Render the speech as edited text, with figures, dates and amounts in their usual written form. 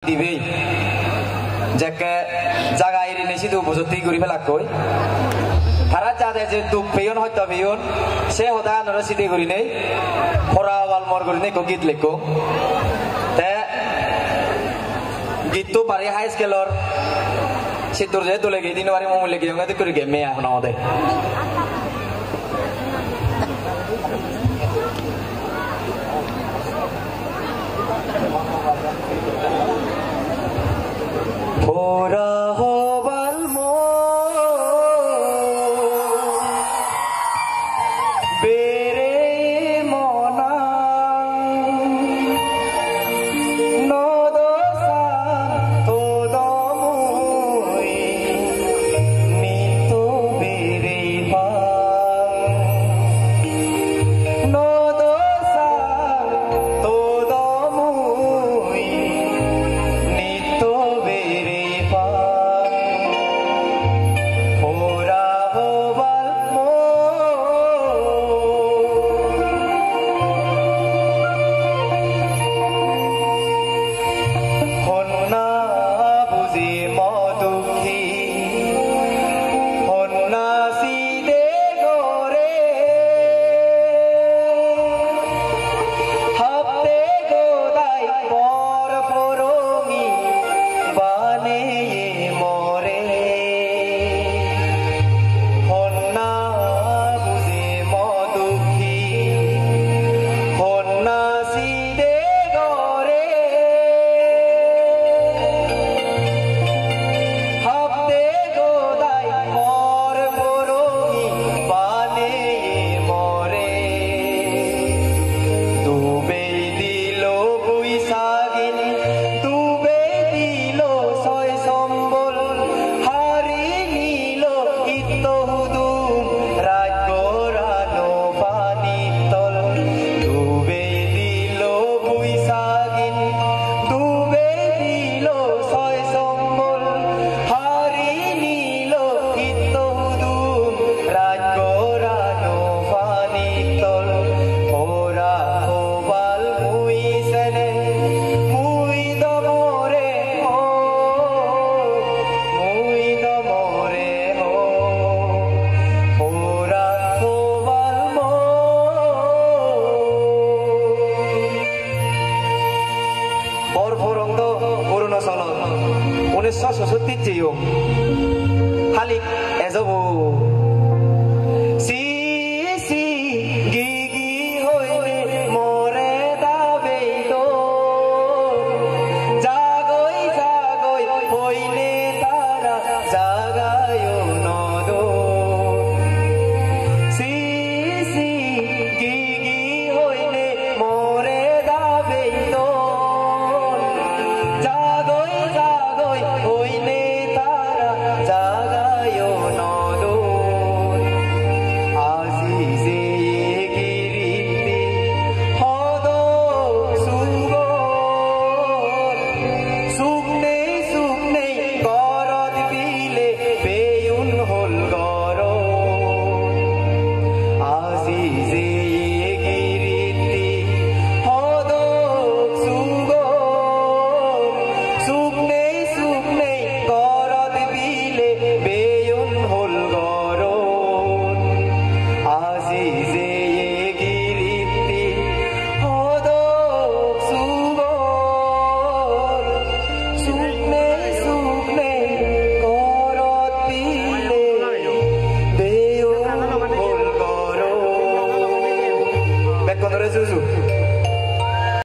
দিবেই যাকে জায়গা এরি নেছি তো বসতি করি ফেলা কই তারা যাদের যে দুঃখ পেয়ন হয়তো পেয়ন সে হতা নরা সিটি করি নেই ফরা ওয়াল মর করি নেই গীত লেখো তে গীত তো পারি হাই স্কেলর সে তোর যে তোলে গিয়ে দিন বারে মোবাইল লেগে যাবে করে গে মেয়ে এখন আমাদের Ora hobal mo bere mona nodosa todo muy mito bere pa nodosa todo muy mito bere Sosoti cium halik ezobu si gigi hoine more dabe do jagoi hoine tara jagayo nodo si gigi hoine more dabe do jagoi hoine tara jagayo nodo azize giriti hodo sugne gorod bile beyun hol goro azize giriti hodo sugne gorod bile beyun hol goron azize giriti hodok sugor sugne gorod bile beyun hol goron bekondore susu